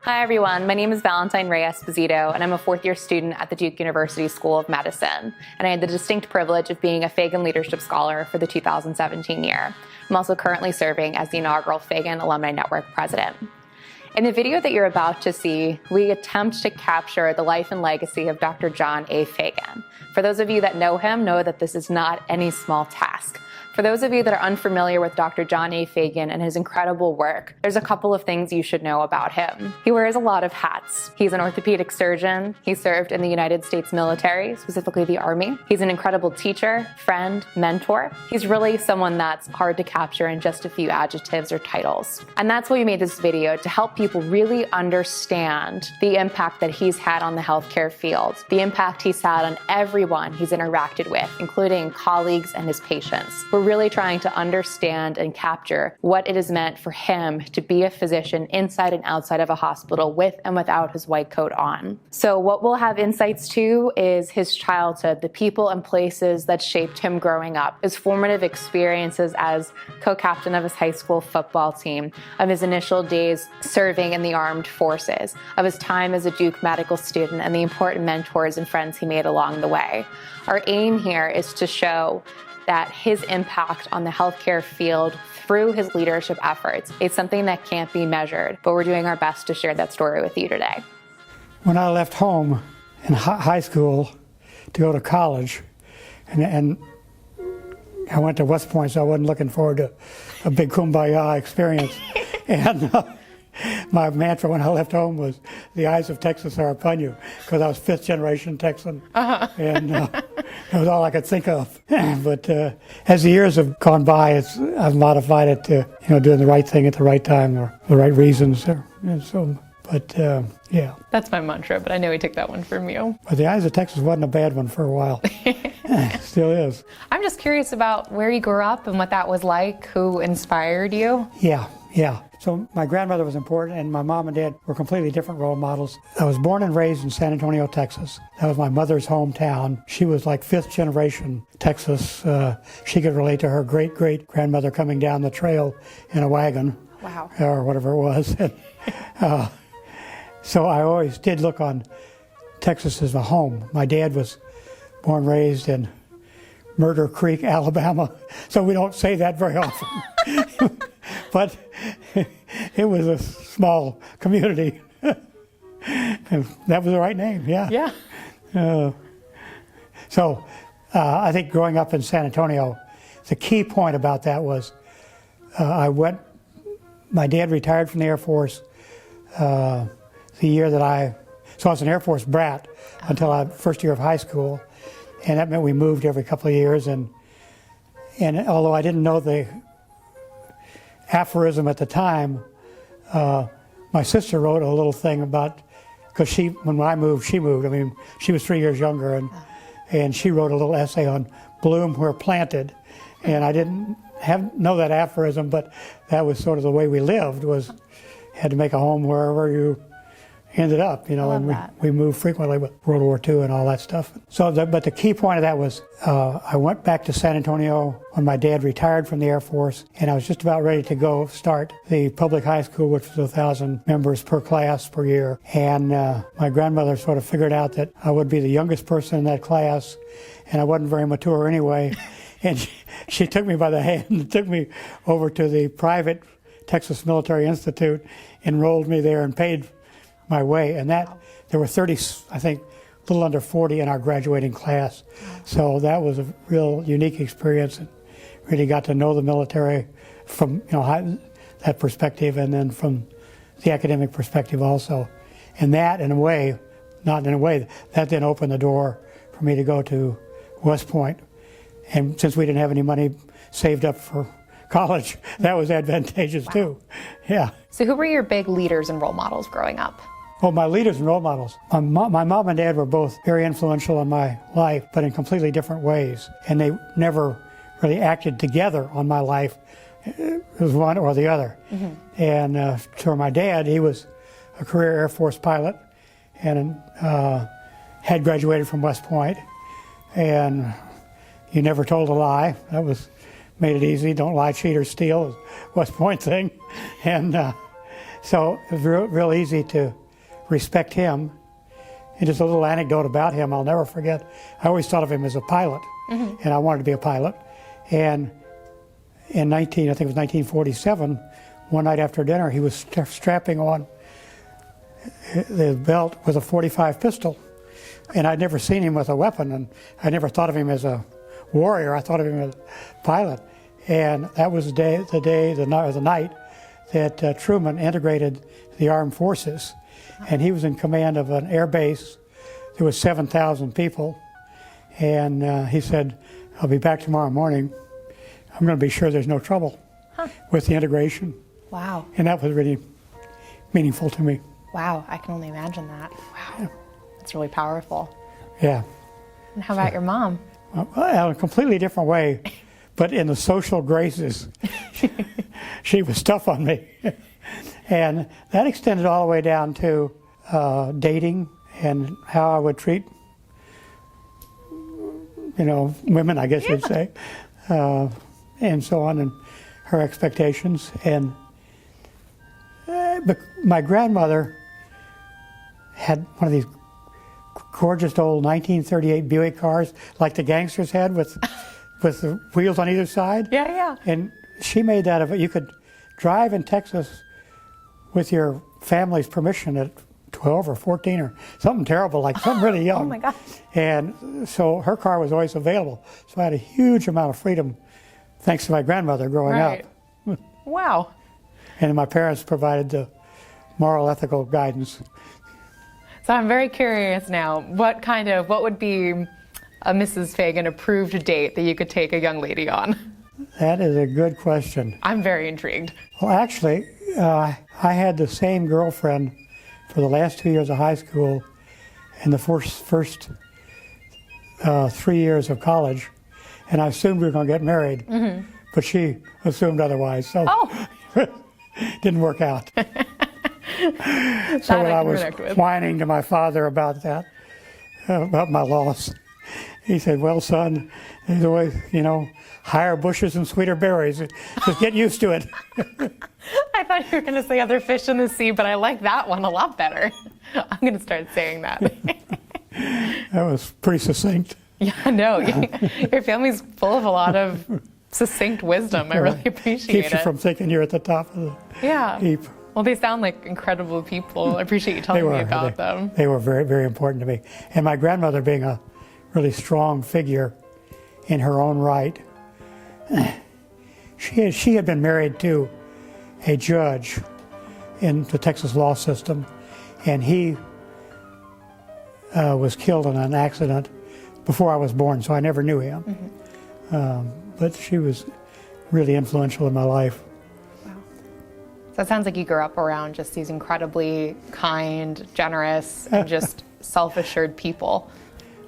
Hi everyone, my name is Valentine Rey Esposito, and I'm a fourth-year student at the Duke University School of Medicine. And I had the distinct privilege of being a Fagan Leadership Scholar for the 2017 year. I'm also currently serving as the inaugural Fagan Alumni Network President. In the video that you're about to see, we attempt to capture the life and legacy of Dr. John A. Fagan. For those of you that know him, know that this is not any small task. For those of you that are unfamiliar with Dr. John A. Fagan and his incredible work, there's a couple of things you should know about him. He wears a lot of hats. He's an orthopedic surgeon. He served in the United States military, specifically the Army. He's an incredible teacher, friend, mentor. He's really someone that's hard to capture in just a few adjectives or titles. And that's why we made this video, to help people really understand the impact that he's had on the healthcare field, the impact he's had on everyone he's interacted with, including colleagues and his patients. We're really trying to understand and capture what it has meant for him to be a physician inside and outside of a hospital with and without his white coat on. So what we'll have insights to is his childhood, the people and places that shaped him growing up, his formative experiences as co-captain of his high school football team, of his initial days serving in the armed forces, of his time as a Duke medical student, and the important mentors and friends he made along the way. Our aim here is to show that his impact on the healthcare field through his leadership efforts is something that can't be measured, but we're doing our best to share that story with you today. When I left home in high school to go to college, and I went to West Point, so I wasn't looking forward to a big kumbaya experience. And my mantra when I left home was, the eyes of Texas are upon you, because I was fifth generation Texan. And that was all I could think of. But as the years have gone by, I've modified it to, doing the right thing at the right time, or the right reasons. Yeah. That's my mantra, but I know he took that one from you. But the eyes of Texas wasn't a bad one for a while. Still is. I'm just curious about where you grew up and what that was like, who inspired you. Yeah. So my grandmother was important, and my mom and dad were completely different role models. I was born and raised in San Antonio, Texas. That was my mother's hometown. She was like fifth generation Texas. She could relate to her great-great-grandmother coming down the trail in a wagon. Wow. Or whatever it was. So I always did look on Texas as a home. My dad was born and raised in Murder Creek, Alabama, so we don't say that very often. But it was a small community. And that was the right name, yeah. Yeah. So I think growing up in San Antonio, the key point about that was my dad retired from the Air Force the year that so I was an Air Force brat until first year of high school. And that meant we moved every couple of years. And although I didn't know the aphorism at the time, my sister wrote a little thing about, because when I moved, she moved. I mean, she was 3 years younger, and she wrote a little essay on bloom where planted. And I didn't know that aphorism, but that was sort of the way we lived, had to make a home wherever you ended up, and we moved frequently with World War II and all that stuff. But the key point of that was I went back to San Antonio when my dad retired from the Air Force, and I was just about ready to go start the public high school, which was 1,000 members per class per year. And my grandmother sort of figured out that I would be the youngest person in that class, and I wasn't very mature anyway. And she took me by the hand and took me over to the private Texas Military Institute, enrolled me there, and paid my way. And there were 30, I think, a little under 40 in our graduating class. So that was a real unique experience, and really got to know the military from that perspective, and then from the academic perspective also. And that, that then opened the door for me to go to West Point. And since we didn't have any money saved up for college, that was advantageous too. Yeah. So who were your big leaders and role models growing up? Oh, my leaders and role models. My mom and dad were both very influential in my life, but in completely different ways. And they never really acted together on my life. It was one or the other. Mm-hmm. And for my dad, he was a career Air Force pilot and had graduated from West Point. And you never told a lie. That made it easy. Don't lie, cheat, or steal, West Point thing. And So it was real easy to respect him. And just a little anecdote about him I'll never forget. I always thought of him as a pilot, and I wanted to be a pilot. And in I think it was 1947, one night after dinner, he was strapping on the belt with a .45 pistol. And I'd never seen him with a weapon, and I never thought of him as a warrior. I thought of him as a pilot. And that was the night that Truman integrated the armed forces. And he was in command of an air base. There was 7,000 people. And he said, I'll be back tomorrow morning. I'm going to be sure there's no trouble with the integration. Wow. And that was really meaningful to me. Wow, I can only imagine that. Wow. Yeah. That's really powerful. Yeah. And how about your mom? Well, in a completely different way, but in the social graces, she was tough on me. And that extended all the way down to dating and how I would treat, women, I guess you'd say, and so on, and her expectations. And but my grandmother had one of these gorgeous old 1938 Buick cars, like the gangsters had, with the wheels on either side. Yeah, yeah. And she made that of it. You could drive in Texas with your family's permission at 12 or 14 or something terrible, like something really young. Oh my gosh. And so her car was always available. So I had a huge amount of freedom thanks to my grandmother growing up. Wow. And my parents provided the moral, ethical guidance. So I'm very curious now, what would be a Mrs. Feagin approved date that you could take a young lady on? That is a good question. I'm very intrigued. Well, actually, I had the same girlfriend for the last 2 years of high school and the first 3 years of college, and I assumed we were going to get married, but she assumed otherwise, so it didn't work out. So when I was whining to my father about that, about my loss, he said, well, son, there's always, higher bushes and sweeter berries. Just get used to it. I thought you were going to say other fish in the sea, but I like that one a lot better. I'm going to start saying that. That was pretty succinct. Yeah, no, your family's full of a lot of succinct wisdom. I really appreciate it. Keeps you from thinking you're at the top of the heap. Well, they sound like incredible people. I appreciate you telling me about them. They were very, very important to me. And my grandmother, being a really strong figure in her own right, she had been married to a judge in the Texas law system, and he was killed in an accident before I was born, so I never knew him. But she was really influential in my life. Wow. So it sounds like you grew up around just these incredibly kind, generous, and just self-assured people.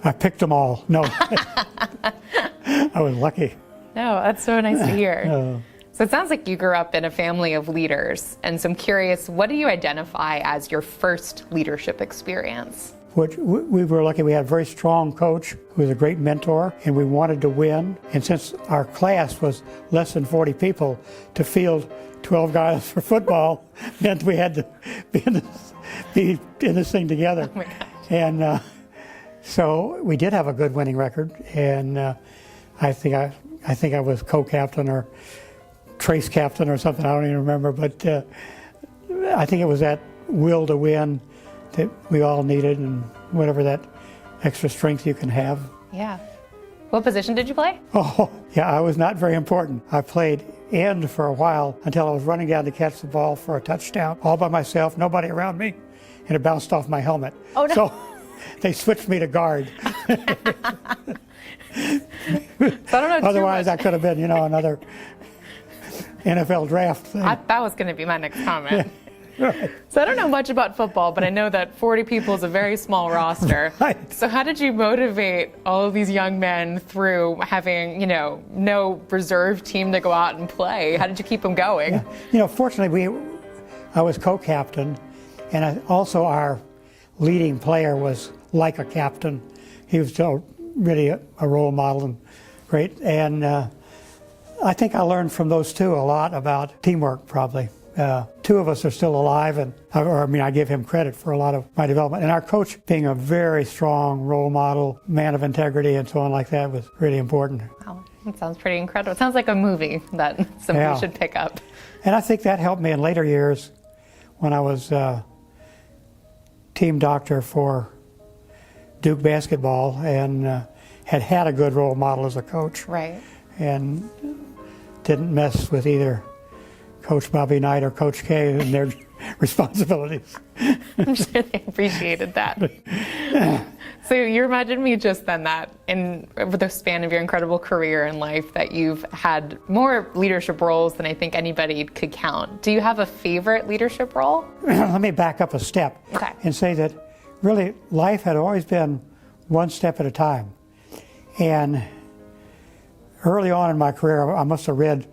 I picked them all. No, I was lucky. No, that's so nice to hear. So it sounds like you grew up in a family of leaders, and so I'm curious, what do you identify as your first leadership experience? We were lucky. We had a very strong coach who was a great mentor, and we wanted to win. And since our class was less than 40 people, to field 12 guys for football meant we had to be in this thing together. Oh my gosh. And so we did have a good winning record, and I think I was co-captain or trace captain or something. I don't even remember, but I think it was that will to win that we all needed, and whatever that extra strength you can have. Yeah. What position did you play? Oh, yeah, I was not very important. I played end for a while until I was running down to catch the ball for a touchdown, all by myself, nobody around me, and it bounced off my helmet. Oh, no. So they switched me to guard. So I don't know. Otherwise, I could have been, another NFL draft thing. That was going to be my next comment. Right. So I don't know much about football, but I know that 40 people is a very small roster. Right. So how did you motivate all of these young men through having, no reserve team to go out and play? How did you keep them going? Yeah. Fortunately, I was co-captain, and also our leading player was like a captain. He was still really a role model and great. And I think I learned from those two a lot about teamwork, probably. Two of us are still alive, I give him credit for a lot of my development. And our coach being a very strong role model, man of integrity and so on like that was really important. Wow, that sounds pretty incredible. It sounds like a movie that somebody should pick up. And I think that helped me in later years when I was team doctor for Duke basketball and had a good role model as a coach. Right. And didn't mess with either Coach Bobby Knight or Coach K and their responsibilities. I'm sure they appreciated that. So you reminded me just then that over the span of your incredible career in life that you've had more leadership roles than I think anybody could count. Do you have a favorite leadership role? Let me back up a step and say that really life had always been one step at a time. And early on in my career, I must have read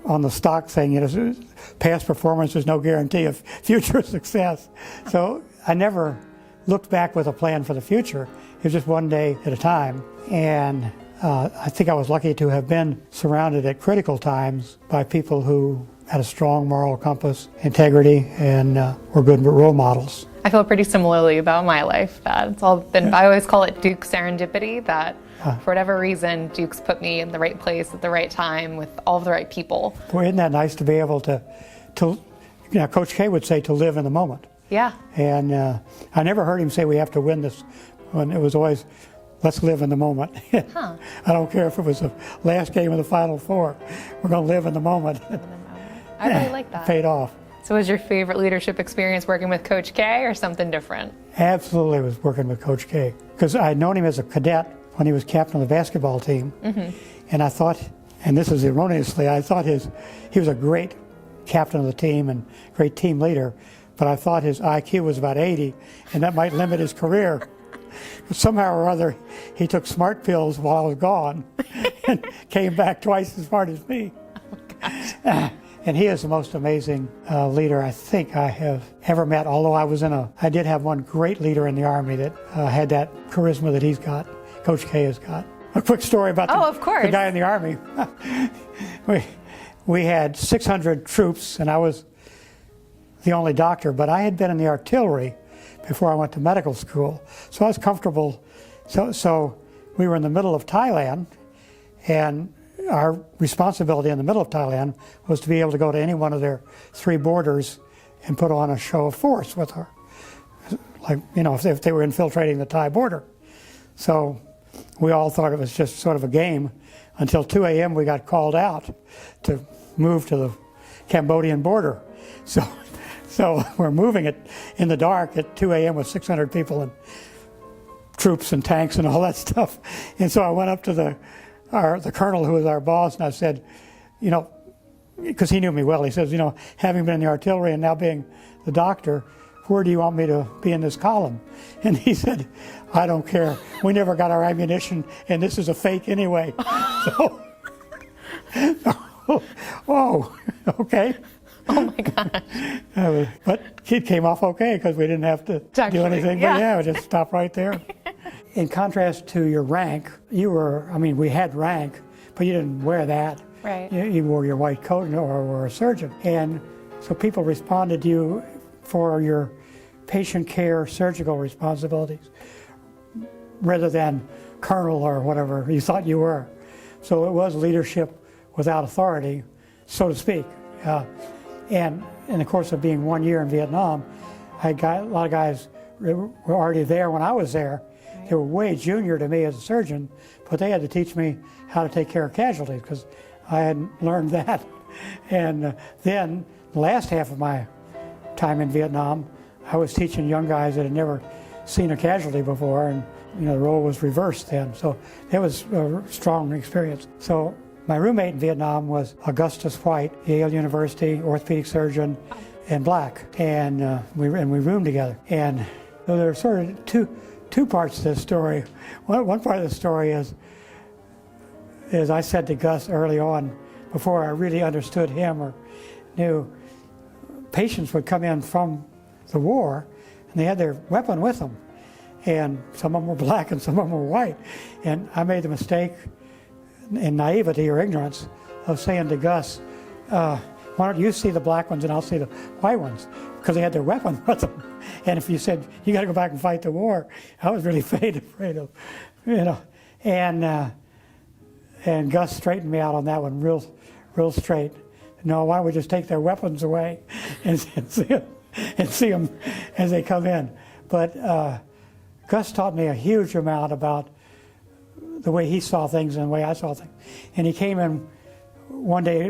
on the stock thing, past performance is no guarantee of future success. So I never looked back with a plan for the future. It was just one day at a time. And I think I was lucky to have been surrounded at critical times by people who had a strong moral compass, integrity, and were good role models. I feel pretty similarly about my life. That it's all been, I always call it Duke serendipity, that for whatever reason, Duke's put me in the right place at the right time with all of the right people. Boy, isn't that nice to be able to Coach K would say to live in the moment. Yeah. And I never heard him say we have to win this one. It was always, let's live in the moment. Huh. I don't care if it was the last game of the Final Four. We're going to live in the moment. I really like that. Paid off. So was your favorite leadership experience working with Coach K or something different? Absolutely was working with Coach K. Because I had known him as a cadet when he was captain of the basketball team. Mm-hmm. And I thought, and this is erroneously, I thought he was a great captain of the team and great team leader, but I thought his IQ was about 80, and that might limit his career. But somehow or other, he took smart pills while I was gone and came back twice as smart as me. Oh, gosh. And he is the most amazing leader I think I have ever met, although I did have one great leader in the Army that had that charisma that he's got, Coach K has got. A quick story about the guy in the Army. We had 600 troops, and I was the only doctor, but I had been in the artillery before I went to medical school, so I was comfortable. So we were in the middle of Thailand, and our responsibility in the middle of Thailand was to be able to go to any one of their 3 borders and put on a show of force with her, like, if they were infiltrating the Thai border. So we all thought it was just sort of a game until 2 a.m. we got called out to move to the Cambodian border. So we're moving it in the dark at 2 a.m. with 600 people and troops and tanks and all that stuff. And so I went up to the colonel who was our boss, and I said, because he knew me well, he says, having been in the artillery and now being the doctor, where do you want me to be in this column? And he said, I don't care. We never got our ammunition, and this is a fake anyway. Okay. Oh my gosh. But it came off okay because we didn't have to do anything. Yeah. But yeah, we just stopped right there. In contrast to your rank, we had rank, but you didn't wear that. Right. You wore your white coat or were a surgeon. And so people responded to you for your patient care surgical responsibilities rather than colonel or whatever you thought you were. So it was leadership without authority, so to speak. And in the course of being 1 year in Vietnam, I got a lot of guys were already there when I was there. They were way junior to me as a surgeon, but they had to teach me how to take care of casualties because I hadn't learned that. And then the last half of my time in Vietnam, I was teaching young guys that had never seen a casualty before, and the role was reversed then. So it was a strong experience. So my roommate in Vietnam was Augustus White, Yale University, orthopedic surgeon, and black, and we roomed together. And so there are sort of two parts to this story. One part of the story is I said to Gus early on, before I really understood him or knew, patients would come in from the war, and they had their weapon with them. And some of them were black and some of them were white. And I made the mistake in naivety or ignorance of saying to Gus, why don't you see the black ones and I'll see the white ones? Because they had their weapons with them. And if you said, you got to go back and fight the war, I was really afraid of, you know. And Gus straightened me out on that one real straight. No, why don't we just take their weapons away and see them as they come in? But Gus taught me a huge amount about the way he saw things and the way I saw things. And he came in one day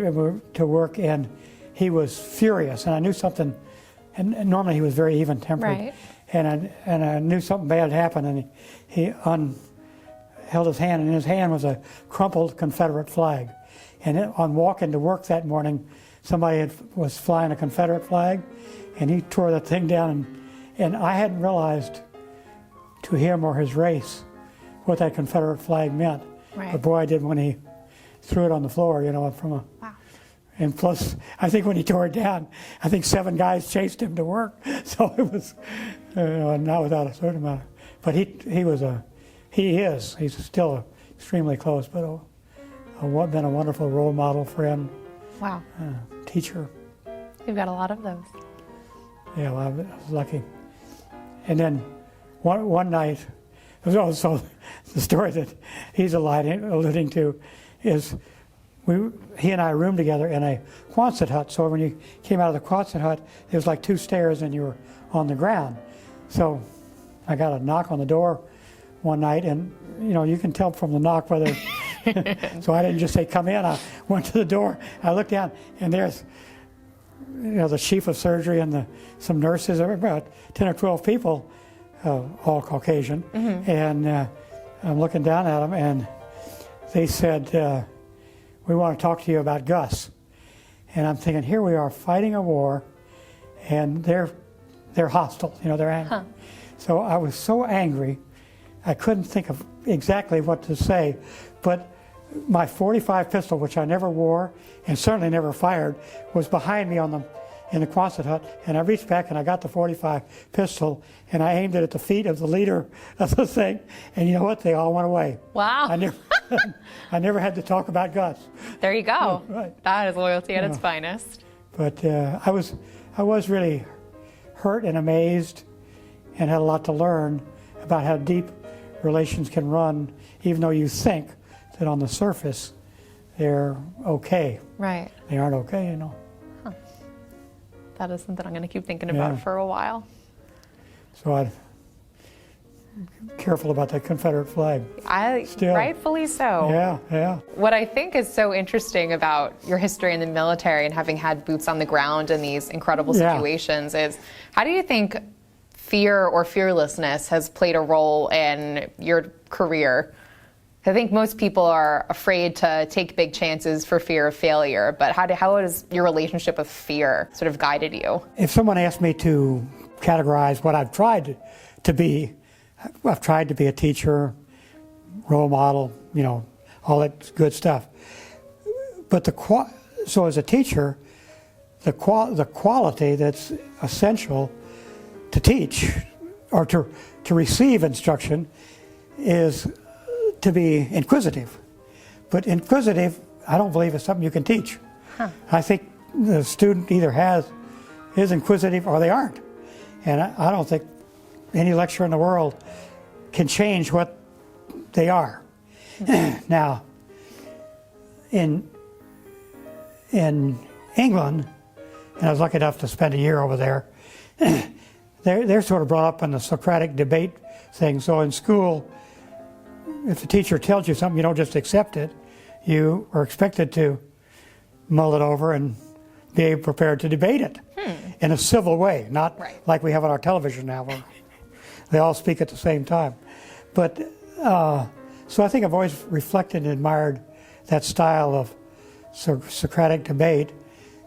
to work and he was furious, and I knew something, and normally he was very even-tempered. Right. And I knew something bad had happened, and he held his hand, and in his hand was a crumpled Confederate flag. And on walking to work that morning, somebody was flying a Confederate flag, and he tore that thing down, and I hadn't realized, to him or his race, what that Confederate flag meant. Right. But boy, I did when he threw it on the floor, you know, from a... Wow. And plus, I think when he tore it down, I think 7 guys chased him to work. So it was, not without a certain amount. But he's still extremely close, but been a wonderful role model, friend, Wow. Teacher. You've got a lot of those. Yeah, well, I was lucky. And then one night, it was also the story that he's alluding to is he and I roomed together in a Quonset hut. So when you came out of the Quonset hut, there was like 2 stairs and you were on the ground. So I got a knock on the door one night, and you know, you can tell from the knock whether, so I didn't just say, come in. I went to the door, I looked down, and there's, you know, the chief of surgery and some nurses, about 10 or 12 people, all Caucasian. Mm-hmm. And I'm looking down at them, and they said, we want to talk to you about Gus. And I'm thinking, here we are fighting a war, and they're hostile, you know, they're angry. Huh. So I was so angry, I couldn't think of exactly what to say, but my .45 pistol, which I never wore and certainly never fired, was behind me in the Quonset hut, and I reached back and I got the .45 pistol and I aimed it at the feet of the leader of the thing, and you know what? They all went away. Wow. I never had to talk about Gus. There you go. Right. That is loyalty at its finest. But I was really hurt and amazed and had a lot to learn about how deep relations can run, even though you think that on the surface they're okay. Right. They aren't okay, you know. Huh. That is something I'm going to keep thinking about for a while. So I'm careful about that Confederate flag. Rightfully so. Yeah. What I think is so interesting about your history in the military and having had boots on the ground in these incredible situations is, how do you think fear or fearlessness has played a role in your career? I think most people are afraid to take big chances for fear of failure, but how has your relationship with fear sort of guided you? If someone asked me to categorize what I've tried to be, I've tried to be a teacher, role model, you know, all that good stuff. But so as a teacher, the quality that's essential to teach or to receive instruction is to be inquisitive. But inquisitive, I don't believe, is something you can teach. Huh. I think the student either is inquisitive or they aren't. And I don't think any lecturer in the world can change what they are. Now, in England, and I was lucky enough to spend a year over there, they're sort of brought up in the Socratic debate thing. So in school, if the teacher tells you something, you don't just accept it. You are expected to mull it over and be prepared to debate it in a civil way, not like we have on our television now, where they all speak at the same time. But so I think I've always reflected and admired that style of Socratic debate,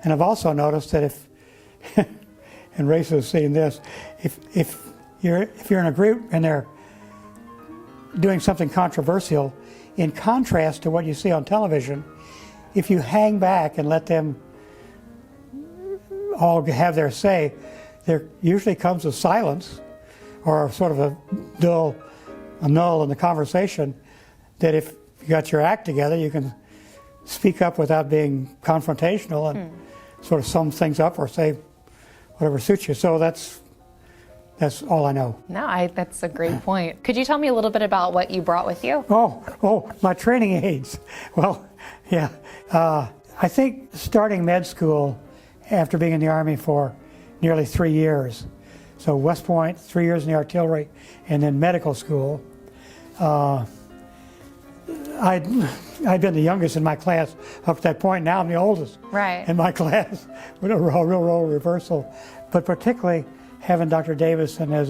and I've also noticed that if and Race has seen this, if you're in a group and they're doing something controversial, in contrast to what you see on television, if you hang back and let them all have their say, there usually comes a silence or sort of a null in the conversation, that if you got your act together, you can speak up without being confrontational and sort of sum things up or say whatever suits you. So that's all I know. No, that's a great point. Could you tell me a little bit about what you brought with you? Oh, my training aids. Well, yeah. I think starting med school after being in the Army for nearly 3 years, so West Point, 3 years in the artillery, and then medical school. I'd been the youngest in my class up to that point. Now I'm the oldest in my class, with a real role reversal. But particularly having Dr. Davison as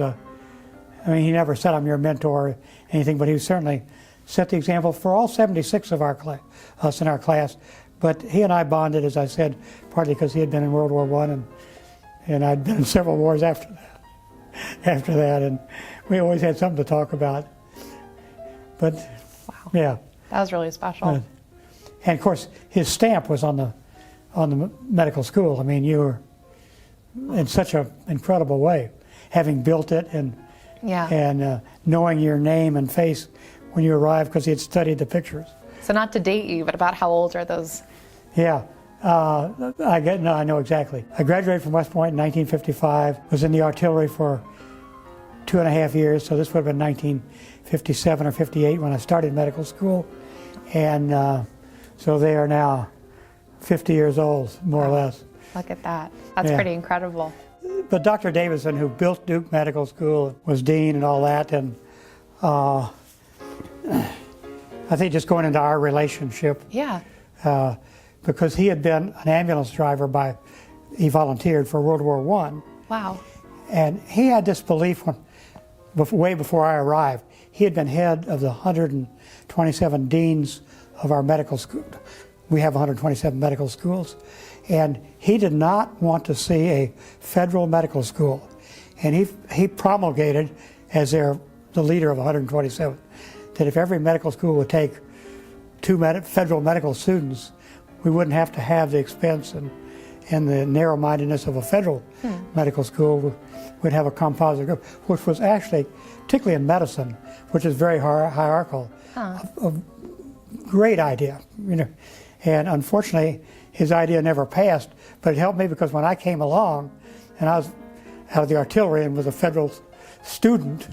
he never said I'm your mentor or anything, but he certainly set the example for all 76 of us in our class. But he and I bonded, as I said, partly because he had been in World War I and I'd been in several wars after that, and we always had something to talk about. But wow. Yeah. That was really special. And of course, his stamp was on the medical school. I mean, you were in such an incredible way, having built it and knowing your name and face when you arrived because he had studied the pictures. So not to date you, but about how old are those? Yeah, I know exactly. I graduated from West Point in 1955, was in the artillery for 2.5 years, so this would have been 1957 or 58 when I started medical school. And so they are now 50 years old, more or less. Look at that. That's pretty incredible. But Dr. Davison, who built Duke Medical School, was dean and all that, and I think just going into our relationship, because he had been an ambulance driver he volunteered for World War I. Wow. And he had this belief way before I arrived. He had been head of the 127 deans of our medical school. We have 127 medical schools. And he did not want to see a federal medical school. And he promulgated, as the leader of 127, that if every medical school would take 2 federal medical students, we wouldn't have to have the expense and the narrow-mindedness of a federal medical school. We'd have a composite group, which was actually, particularly in medicine, which is very hierarchical, a great idea. And unfortunately, his idea never passed, but it helped me because when I came along, and I was out of the artillery and was a federal student,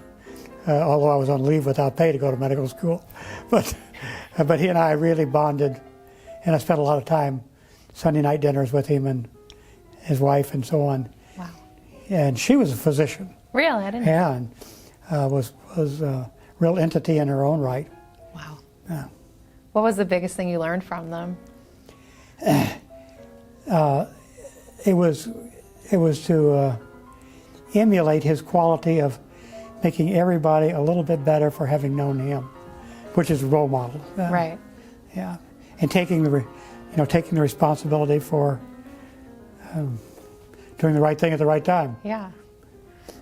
although I was on leave without pay to go to medical school, but he and I really bonded, and I spent a lot of time Sunday night dinners with him and his wife and so on. Wow. And she was a physician. Really? I didn't know. Yeah, and was a real entity in her own right. Wow. Yeah. What was the biggest thing you learned from them? It was to emulate his quality of making everybody a little bit better for having known him, which is a role model. Right. Yeah, and taking the responsibility for doing the right thing at the right time. Yeah.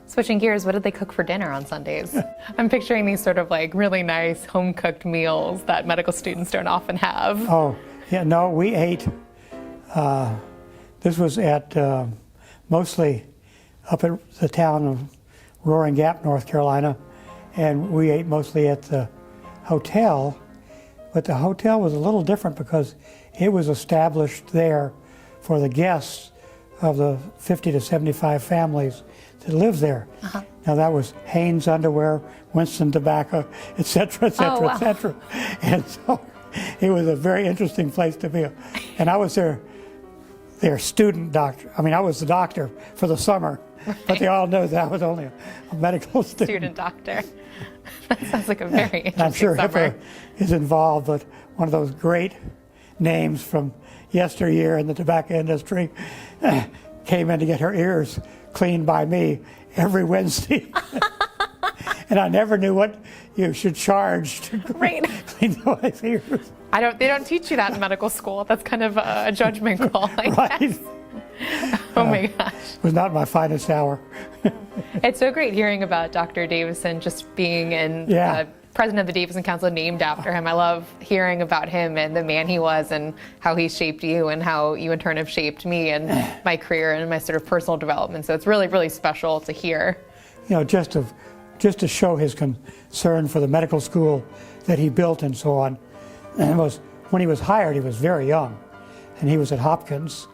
Switching gears, what did they cook for dinner on Sundays? I'm picturing these sort of like really nice home-cooked meals that medical students don't often have. Oh, yeah, no, we ate, this was at mostly up at the town of Roaring Gap, North Carolina, and we ate mostly at the hotel, but the hotel was a little different because it was established there for the guests of the 50 to 75 families that lived there. Now that was Hanes underwear, Winston tobacco, et cetera, et cetera. And so it was a very interesting place to be. And I was their student doctor. I mean, I was the doctor for the summer, but they all know that I was only a medical student. Student doctor. That sounds like a very interesting and I'm sure summer. HIPAA is involved, but one of those great names from yesteryear in the tobacco industry came in to get her ears cleaned by me every Wednesday. And I never knew what you should charge to clean my ears. They don't teach you that in medical school. That's kind of a judgment call, I Right. guess. Oh my gosh. It was not my finest hour. It's so great hearing about Dr. Davison just being president of the Davison Council, named after him. I love hearing about him and the man he was and how he shaped you and how you in turn have shaped me and my career and my sort of personal development. So it's really, really special to hear. Just to show his concern for the medical school that he built and so on. And when he was hired, he was very young, and he was at Hopkins.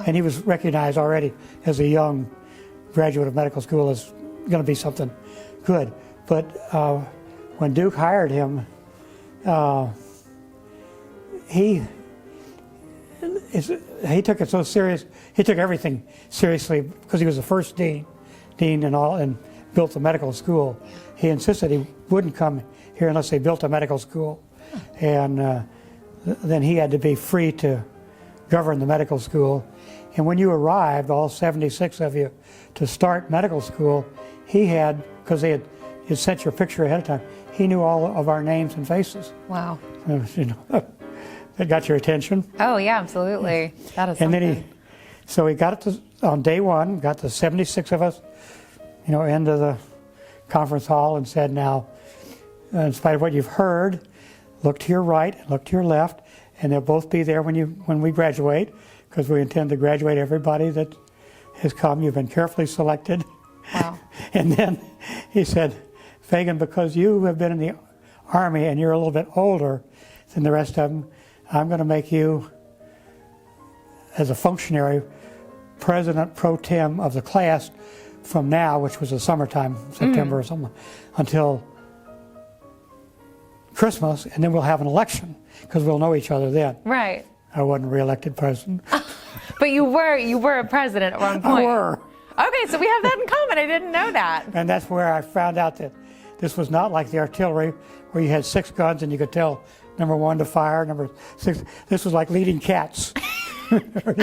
And he was recognized already as a young graduate of medical school as going to be something good. But when Duke hired him, he took it so serious. He took everything seriously because he was the first dean and all, and built the medical school. He insisted he wouldn't come here unless they built a medical school, and then he had to be free to govern the medical school. And when you arrived, all 76 of you, to start medical school, he had, because they had sent your picture ahead of time, he knew all of our names and faces. Wow. You know, that got your attention. Oh yeah, absolutely. That is And something. then so he got it on day one, got the 76 of us, into the conference hall and said, now, in spite of what you've heard, look to your right and look to your left, and they'll both be there when we graduate, because we intend to graduate everybody that has come. You've been carefully selected. Wow. And then he said, Fagan, because you have been in the Army and you're a little bit older than the rest of them, I'm going to make you, as a functionary, president pro tem of the class from now, which was the summertime, September or something, until Christmas, and then we'll have an election, because we'll know each other then. Right. I wasn't reelected president. But you were a president at one point. I were. Okay, so we have that in common. I didn't know that. And that's where I found out that this was not like the artillery, where you had 6 guns and you could tell number 1 to fire, number 6. This was like leading cats. I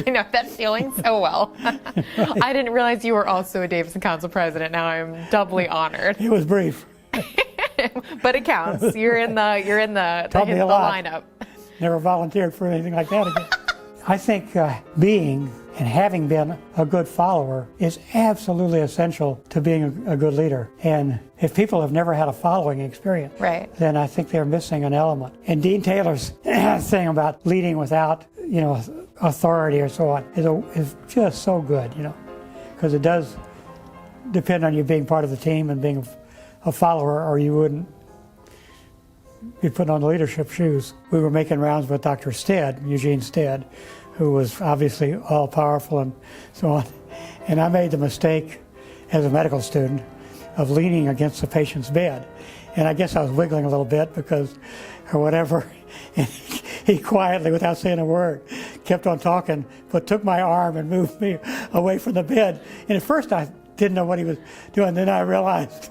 know that feeling so well. I didn't realize you were also a Davison Council president. Now I'm doubly honored. It was brief. But it counts. You're in the Taught me a lot. lineup. Never volunteered for anything like that again. I think being and having been a good follower is absolutely essential to being a good leader. And if people have never had a following experience, Right. then I think they're missing an element. And Dean Taylor's thing about leading without, authority or so on is just so good, because it does depend on you being part of the team and being a follower, or you wouldn't be putting on the leadership shoes. We were making rounds with Dr. Stead, Eugene Stead, who was obviously all-powerful and so on. And I made the mistake as a medical student of leaning against the patient's bed. And I guess I was wiggling a little bit or whatever. And he quietly, without saying a word, kept on talking, but took my arm and moved me away from the bed. And at first I didn't know what he was doing. Then I realized,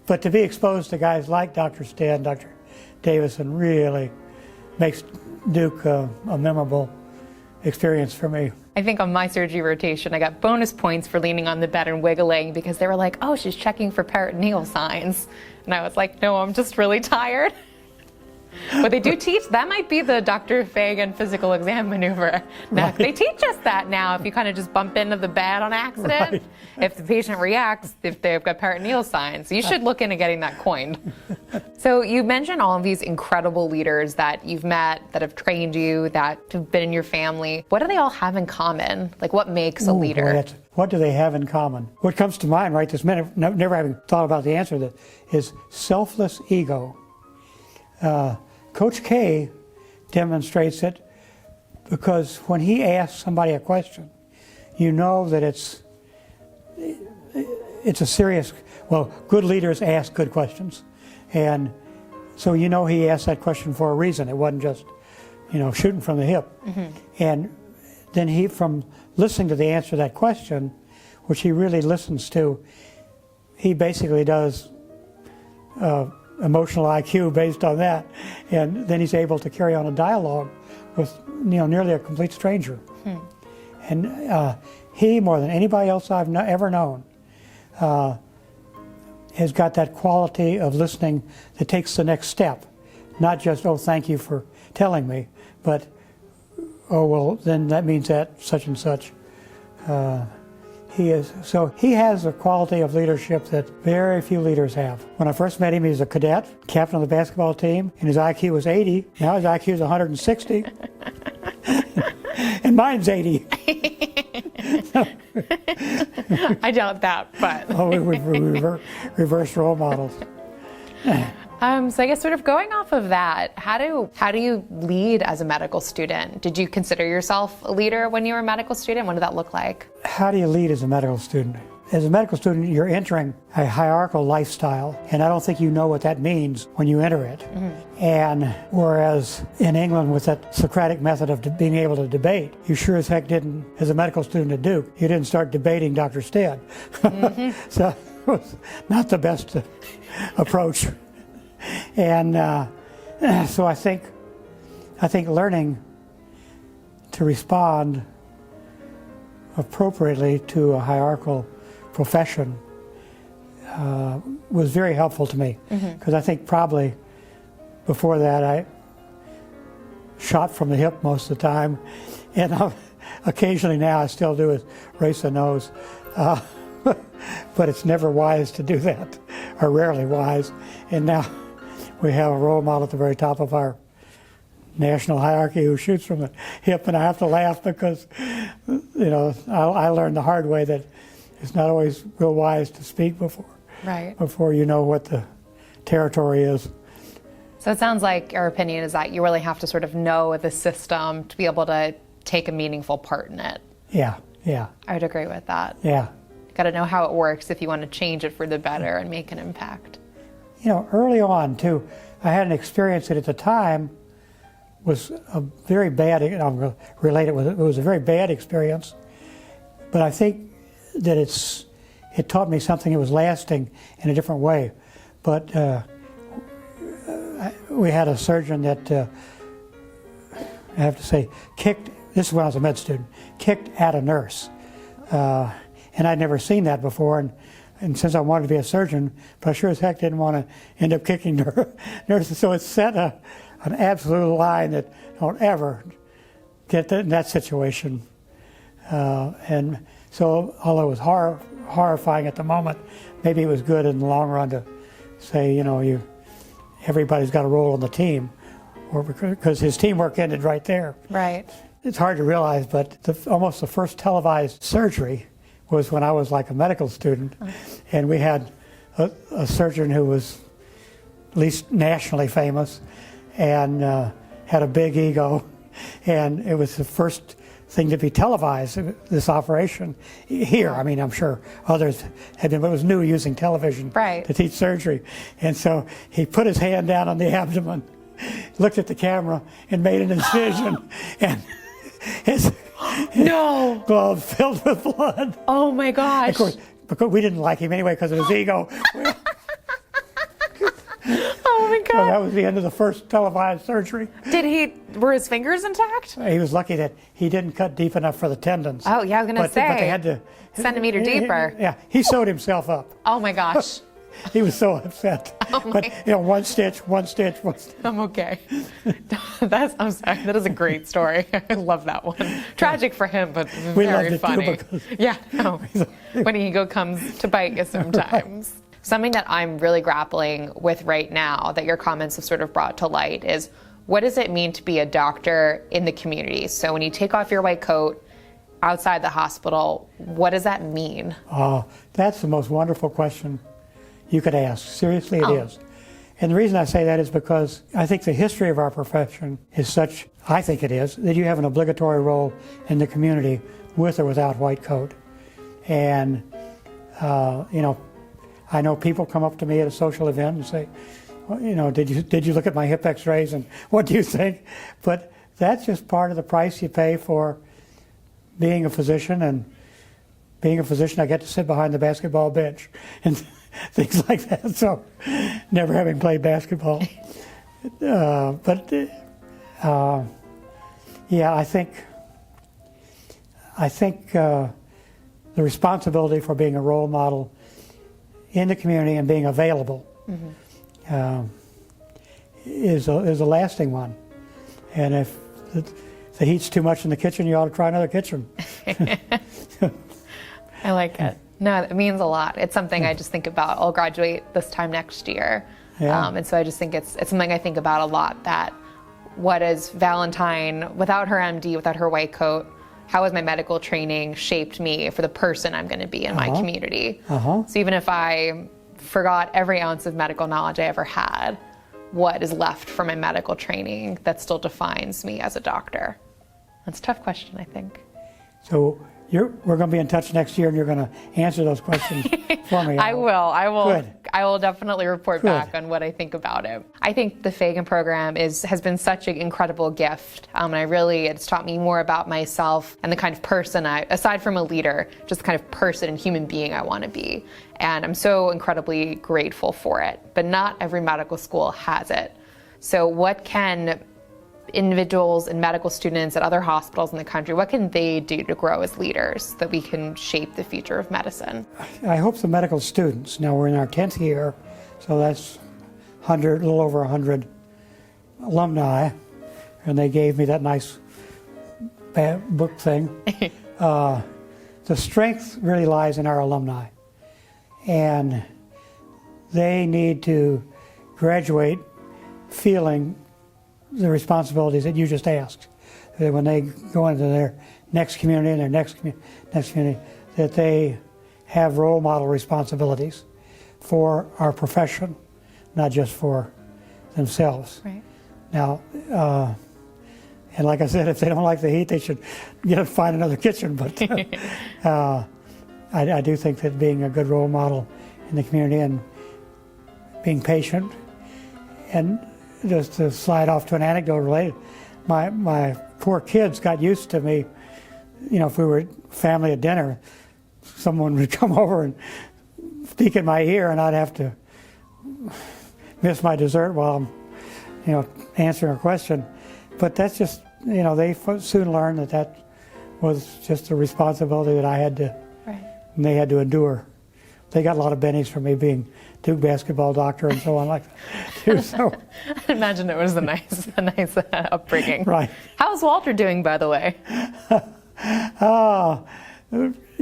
But to be exposed to guys like Dr. Stead and Dr. Davison really makes Duke a memorable experience for me. I think on my surgery rotation, I got bonus points for leaning on the bed and wiggling because they were like, oh, she's checking for peritoneal signs. And I was like, no, I'm just really tired. But they do teach, that might be the Dr. Fagan physical exam maneuver. Now, Right. They teach us that now, if you kind of just bump into the bed on accident, Right. if the patient reacts, if they've got peritoneal signs. So you should look into getting that coined. So you mentioned all of these incredible leaders that you've met, that have trained you, that have been in your family. What do they all have in common? Like, what makes a leader? Boy, what do they have in common? What comes to mind right this minute, never having thought about the answer to that, is selfless ego. Coach K demonstrates it because when he asks somebody a question, you know that it's a serious, good leaders ask good questions. And so he asked that question for a reason. It wasn't just, shooting from the hip. Mm-hmm. And then from listening to the answer to that question, which he really listens to, he basically does emotional IQ based on that, and then he's able to carry on a dialogue with nearly a complete stranger. And he, more than anybody else I've ever known, has got that quality of listening that takes the next step, not just, oh, thank you for telling me, but, oh, well, then that means that such and such. He has a quality of leadership that very few leaders have. When I first met him, he was a cadet, captain of the basketball team, and his IQ was 80. Now his IQ is 160. And mine's 80. I doubt that, but. Oh, we reverse role models. So I guess sort of going off of that, how do you lead as a medical student? Did you consider yourself a leader when you were a medical student? What did that look like? How do you lead as a medical student? As a medical student, you're entering a hierarchical lifestyle, and I don't think you know what that means when you enter it. And whereas in England, with that Socratic method of being able to debate, you sure as heck didn't, as a medical student at Duke, you didn't start debating Dr. Stead. So it was not the best approach. And so I think learning to respond appropriately to a hierarchical profession was very helpful to me, because I think probably before that I shot from the hip most of the time, and occasionally now I still do is raise the nose, but it's never wise to do that, or rarely wise. And now we have a role model at the very top of our national hierarchy who shoots from the hip, and I have to laugh because, you know, I learned the hard way that it's not always real wise to speak before you know what the territory is. So it sounds like your opinion is that you really have to sort of know the system to be able to take a meaningful part in it. Yeah. I would agree with that. Yeah. Got to know how it works if you want to change it for the better and make an impact. You know, early on too, I had an experience that at the time was a very bad, I'm going to relate it with it was a very bad experience, but I think that it taught me something that was lasting in a different way. But we had a surgeon that, I have to say, this is when I was a med student, kicked at a nurse. And I'd never seen that before, and since I wanted to be a surgeon, but I sure as heck didn't want to end up kicking nurses. So it set an absolute line that don't ever get in that situation. And so, although it was horrifying at the moment, maybe it was good in the long run to say, you know, everybody's got a role on the team, or because his teamwork ended right there. Right. It's hard to realize, but almost the first televised surgery was when I was like a medical student, and we had a surgeon who was at least nationally famous and had a big ego, and it was the first thing to be televised, this operation here. I mean, I'm sure others had been, but it was new using television to teach surgery. And so he put his hand down on the abdomen, looked at the camera, and made an incision, and his glove filled with blood. Oh my gosh. Of course, because we didn't like him anyway because of his ego. Oh my God. So that was the end of the first televised surgery. Were his fingers intact? He was lucky that he didn't cut deep enough for the tendons. Oh yeah, I was going to say. But they had to. Centimeter deeper. Yeah, he sewed himself up. Oh my gosh. He was so upset. But you know, one stitch. I'm okay. I'm sorry. That is a great story. I love that one. Tragic for him, but very funny. Yeah. No. When ego comes to bite you sometimes. Right. Something that I'm really grappling with right now that your comments have sort of brought to light is, what does it mean to be a doctor in the community? So when you take off your white coat outside the hospital, what does that mean? That's the most wonderful question you could ask. Seriously, it is. And the reason I say that is because I think the history of our profession is such, I think it is, that you have an obligatory role in the community with or without white coat. And, you know, I know people come up to me at a social event and say, well, you know, did you look at my hip x-rays and what do you think? But that's just part of the price you pay for being a physician. And being a physician, I get to sit behind the basketball bench and things like that. So, never having played basketball. Yeah, I think the responsibility for being a role model in the community and being available is a lasting one. And if the heat's too much in the kitchen, you ought to try another kitchen. I like it. No, it means a lot. It's something I just think about. I'll graduate this time next year. Yeah. And so I just think it's something I think about a lot, that what is Valentine, without her MD, without her white coat, how has my medical training shaped me for the person I'm going to be in my community? So even if I forgot every ounce of medical knowledge I ever had, what is left from my medical training that still defines me as a doctor? That's a tough question, I think. So we're going to be in touch next year, and you're going to answer those questions for me. I will. Good. I will definitely report Good. back on what I think about it. I think the Feagin program has been such an incredible gift, and it's taught me more about myself and the kind of person aside from a leader, just the kind of person and human being I want to be. And I'm so incredibly grateful for it. But not every medical school has it. So what can individuals and medical students at other hospitals in the country, what can they do to grow as leaders that we can shape the future of medicine? I hope the medical students, now we're in our 10th year, so that's a little over 100 alumni, and they gave me that nice book thing. The strength really lies in our alumni, and they need to graduate feeling the responsibilities that you just asked. That when they go into their next community and their next community, that they have role model responsibilities for our profession, not just for themselves. Right. Now, and like I said, if they don't like the heat, they should find another kitchen. But I do think that being a good role model in the community and being patient, and just to slide off to an anecdote related, my poor kids got used to me. If we were family at dinner, someone would come over and speak in my ear, and I'd have to miss my dessert while I'm, answering a question. But that's just, they soon learned that was just a responsibility that I had to, right. and they had to endure. They got a lot of bennies from me being Duke basketball doctor and so on like that too. So I imagine it was a nice upbringing. Right. How's Walter doing, by the way?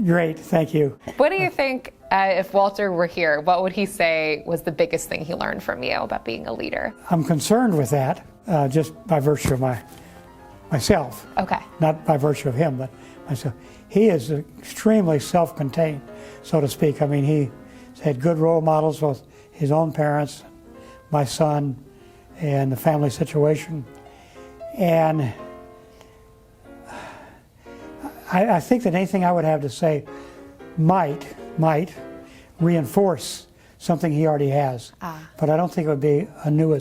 Great, thank you. What do you think, if Walter were here, what would he say was the biggest thing he learned from you about being a leader? I'm concerned with that just by virtue of myself. Okay. Not by virtue of him, but myself. He is extremely self-contained, so to speak. I mean, he's had good role models, both his own parents, my son, and the family situation. And I think that anything I would have to say might reinforce something he already has. But I don't think it would be a new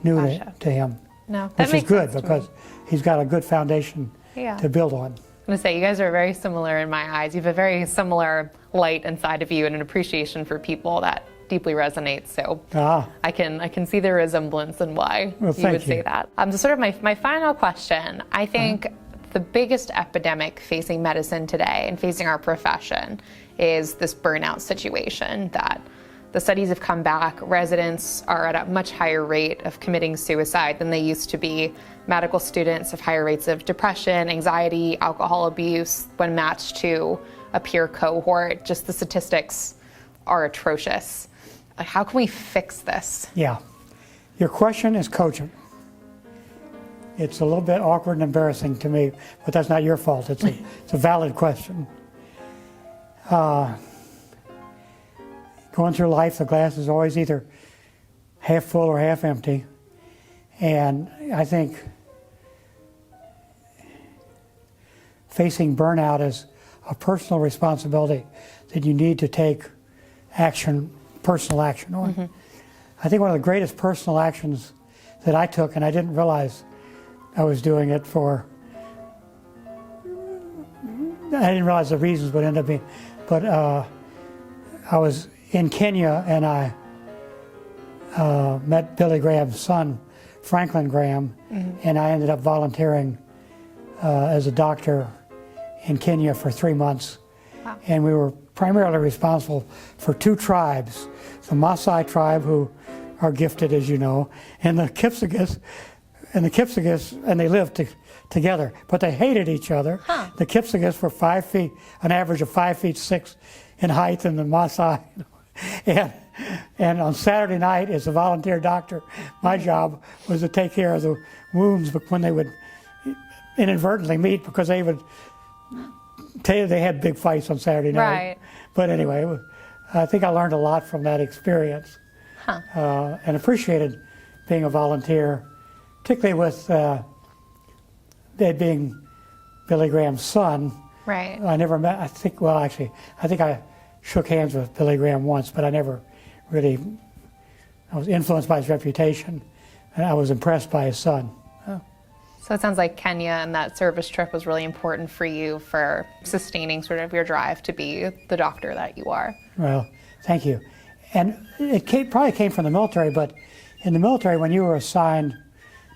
Gotcha. to him. No, that which makes is good sense to because me. he's got a good foundation to build on. I'm going to say, you guys are very similar in my eyes. You have a very similar light inside of you and an appreciation for people that deeply resonates. So I can see the resemblance and why you would say that. So sort of my final question, I think the biggest epidemic facing medicine today and facing our profession is this burnout situation that the studies have come back. Residents are at a much higher rate of committing suicide than they used to be. Medical students have higher rates of depression, anxiety, alcohol abuse when matched to a peer cohort. Just the statistics are atrocious. How can we fix this? Yeah. Your question is cogent. It's a little bit awkward and embarrassing to me, but that's not your fault. It's a valid question. Going through life, the glass is always either half full or half empty. And I think facing burnout is a personal responsibility that you need to take personal action on. Mm-hmm. I think one of the greatest personal actions that I took, and I didn't realize I was doing it for, I didn't realize the reasons would end up being, but I was in Kenya and I met Billy Graham's son, Franklin Graham, and I ended up volunteering as a doctor in Kenya for 3 months. Wow. And we were primarily responsible for 2 tribes, the Maasai tribe, who are gifted, as you know, and the Kipsigis, and they lived together, but they hated each other. Huh. The Kipsigis were 5 feet, an average of 5'6" in height, and the Maasai. And on Saturday night, as a volunteer doctor, my job was to take care of the wounds when they would inadvertently meet, because they had big fights on Saturday night. Right. But anyway, I think I learned a lot from that experience, and appreciated being a volunteer, particularly with it being Billy Graham's son. Right. I never met, I think I shook hands with Billy Graham once, but I never really, I was influenced by his reputation, and I was impressed by his son. So it sounds like Kenya and that service trip was really important for you for sustaining sort of your drive to be the doctor that you are. Well, thank you. And it probably came from the military, but in the military, when you were assigned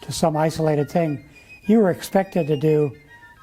to some isolated thing, you were expected to do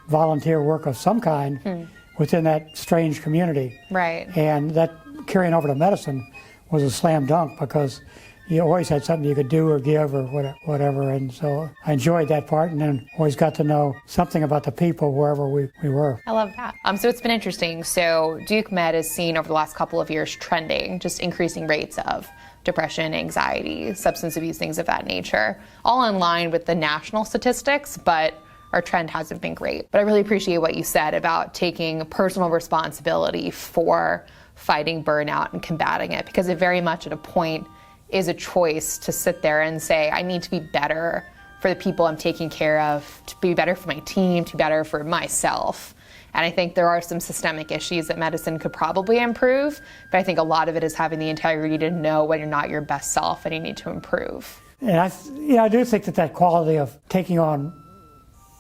volunteer work of some kind within that strange community. Right. And that carrying over to medicine was a slam dunk because you always had something you could do or give or whatever. And so I enjoyed that part, and then always got to know something about the people wherever we were. I love that. So it's been interesting. So Duke Med has seen over the last couple of years trending, just increasing rates of depression, anxiety, substance abuse, things of that nature, all in line with the national statistics, but our trend hasn't been great. But I really appreciate what you said about taking personal responsibility for fighting burnout and combating it, because it very much at a point is a choice to sit there and say, I need to be better for the people I'm taking care of, to be better for my team, to be better for myself. And I think there are some systemic issues that medicine could probably improve, but I think a lot of it is having the integrity to know when you're not your best self and you need to improve. And I do think that quality of taking on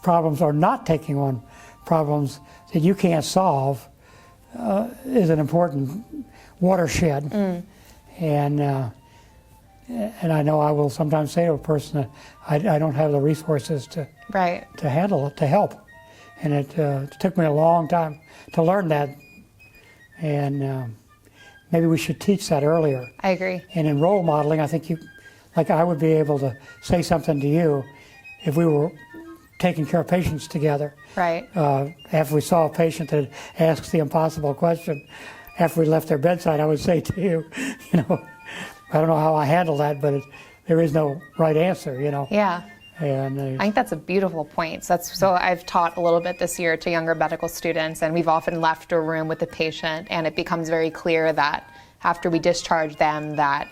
problems or not taking on problems that you can't solve is an important watershed. And I know I will sometimes say to a person that I don't have the resources to handle it, to help. And it took me a long time to learn that. And maybe we should teach that earlier. I agree. And in role modeling, I think I would be able to say something to you if we were taking care of patients together. Right. After we saw a patient that asks the impossible question, after we left their bedside, I would say to you, I don't know how I handle that, but there is no right answer, Yeah. And I think that's a beautiful point. So I've taught a little bit this year to younger medical students, and we've often left a room with a patient, and it becomes very clear that after we discharge them, that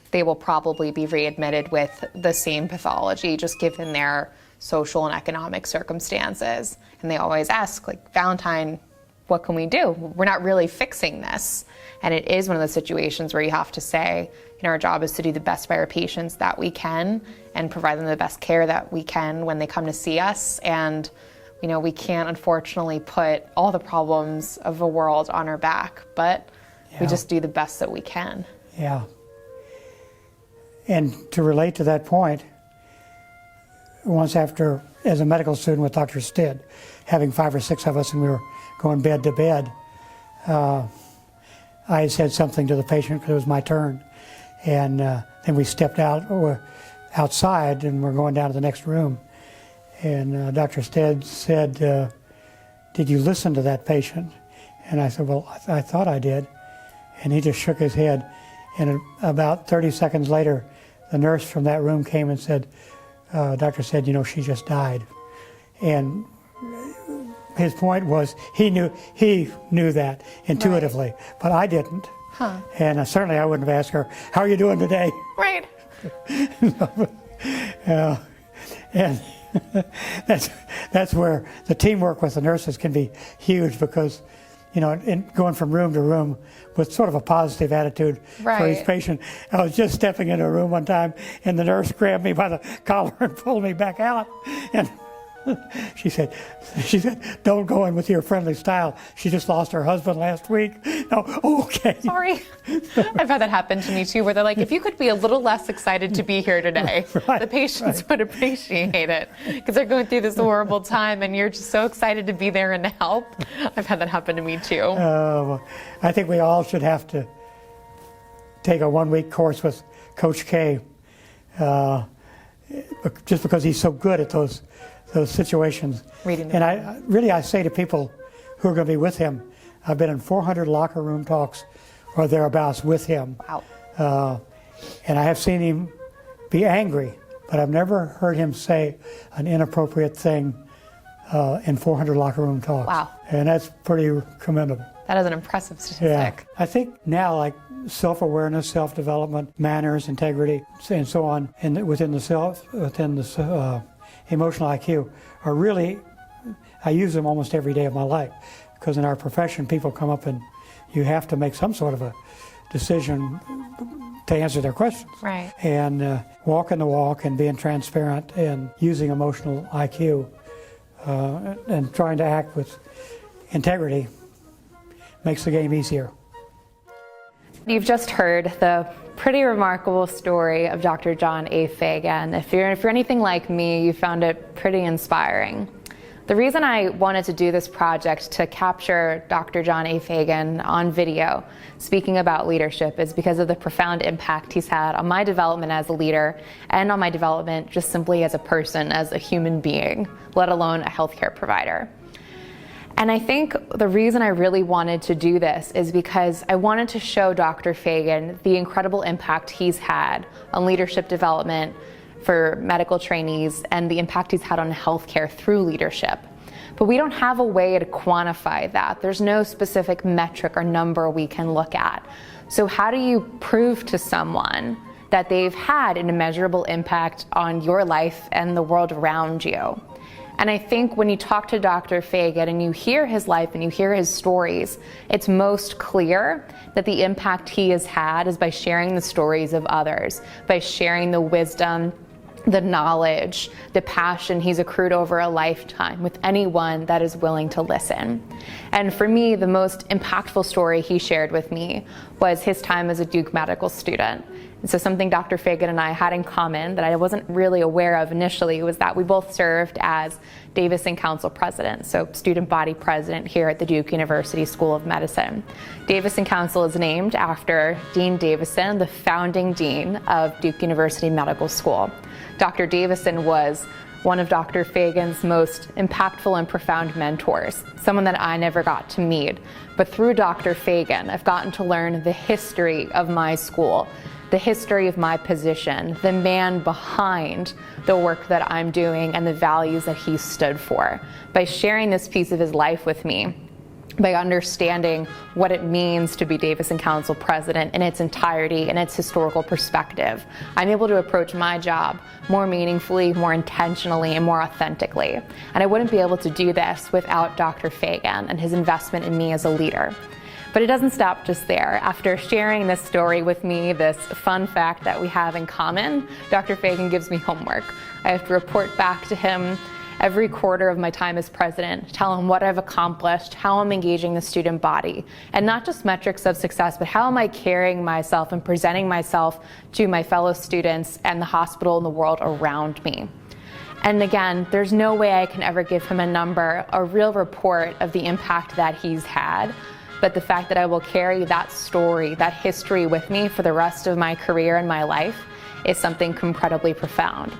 they will probably be readmitted with the same pathology, just given their social and economic circumstances. And they always ask, Valentine, what can we do? We're not really fixing this. And it is one of those situations where you have to say, our job is to do the best by our patients that we can and provide them the best care that we can when they come to see us. And, we can't unfortunately put all the problems of the world on our back, but we just do the best that we can. Yeah. And to relate to that point, once after, as a medical student with Dr. Stead, having 5 or 6 of us and we were going bed to bed, I had said something to the patient because it was my turn. And then we stepped outside and we're going down to the next room. And Dr. Stead said, did you listen to that patient? And I said, well, I thought I did. And he just shook his head. And about 30 seconds later, the nurse from that room came and said, Doctor said, she just died. And his point was he knew that intuitively, but I didn't. Huh. And certainly I wouldn't have asked her, how are you doing today? Right. And that's where the teamwork with the nurses can be huge because, in going from room to room with sort of a positive attitude for each patient. I was just stepping into a room one time and the nurse grabbed me by the collar and pulled me back out. And she said, don't go in with your friendly style. She just lost her husband last week. No, okay. Sorry. I've had that happen to me too, where they're like, if you could be a little less excited to be here today, the patients would appreciate it because they're going through this horrible time and you're just so excited to be there and to help. I've had that happen to me too. I think we all should have to take a 1-week course with Coach K, just because he's so good at those situations. And I say to people who are going to be with him, I've been in 400 locker room talks or thereabouts with him. Wow. And I have seen him be angry, but I've never heard him say an inappropriate thing in 400 locker room talks. Wow. And that's pretty commendable. That is an impressive statistic. Yeah. I think now, like self-awareness, self-development, manners, integrity, and so on, and within the emotional IQ are really, I use them almost every day of my life, because in our profession people come up and you have to make some sort of a decision to answer their questions. Right. And walking the walk and being transparent and using emotional IQ and trying to act with integrity makes the game easier. You've just heard the pretty remarkable story of Dr. John A. Fagan. If you're anything like me, you found it pretty inspiring. The reason I wanted to do this project to capture Dr. John A. Fagan on video speaking about leadership is because of the profound impact he's had on my development as a leader and on my development just simply as a person, as a human being, let alone a healthcare provider. And I think the reason I really wanted to do this is because I wanted to show Dr. Fagan the incredible impact he's had on leadership development for medical trainees and the impact he's had on healthcare through leadership. But we don't have a way to quantify that. There's no specific metric or number we can look at. So how do you prove to someone that they've had an immeasurable impact on your life and the world around you? And I think when you talk to Dr. Fagan and you hear his life and you hear his stories, it's most clear that the impact he has had is by sharing the stories of others, by sharing the wisdom, the knowledge, the passion he's accrued over a lifetime with anyone that is willing to listen. And for me, the most impactful story he shared with me was his time as a Duke medical student. And so something Dr. Fagan and I had in common that I wasn't really aware of initially was that we both served as Davison Council President, so student body president here at the Duke University School of Medicine. Davison Council is named after Dean Davison, the founding dean of Duke University Medical School. Dr. Davison was one of Dr. Fagan's most impactful and profound mentors, someone that I never got to meet. But through Dr. Fagan, I've gotten to learn the history of my school, the history of my position, the man behind the work that I'm doing and the values that he stood for. By sharing this piece of his life with me, by understanding what it means to be Davison Council President in its entirety and its historical perspective, I'm able to approach my job more meaningfully, more intentionally, and more authentically. And I wouldn't be able to do this without Dr. Fagan and his investment in me as a leader. But it doesn't stop just there. After sharing this story with me, this fun fact that we have in common, Dr. Fagan gives me homework. I have to report back to him every quarter of my time as president, tell him what I've accomplished, how I'm engaging the student body, and not just metrics of success, but how am I carrying myself and presenting myself to my fellow students and the hospital and the world around me. And again, there's no way I can ever give him a number, a real report of the impact that he's had, but the fact that I will carry that story, that history with me for the rest of my career and my life is something incredibly profound.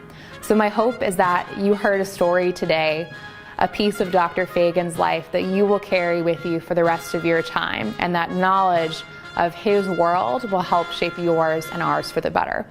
So my hope is that you heard a story today, a piece of Dr. Fagan's life that you will carry with you for the rest of your time, and that knowledge of his world will help shape yours and ours for the better.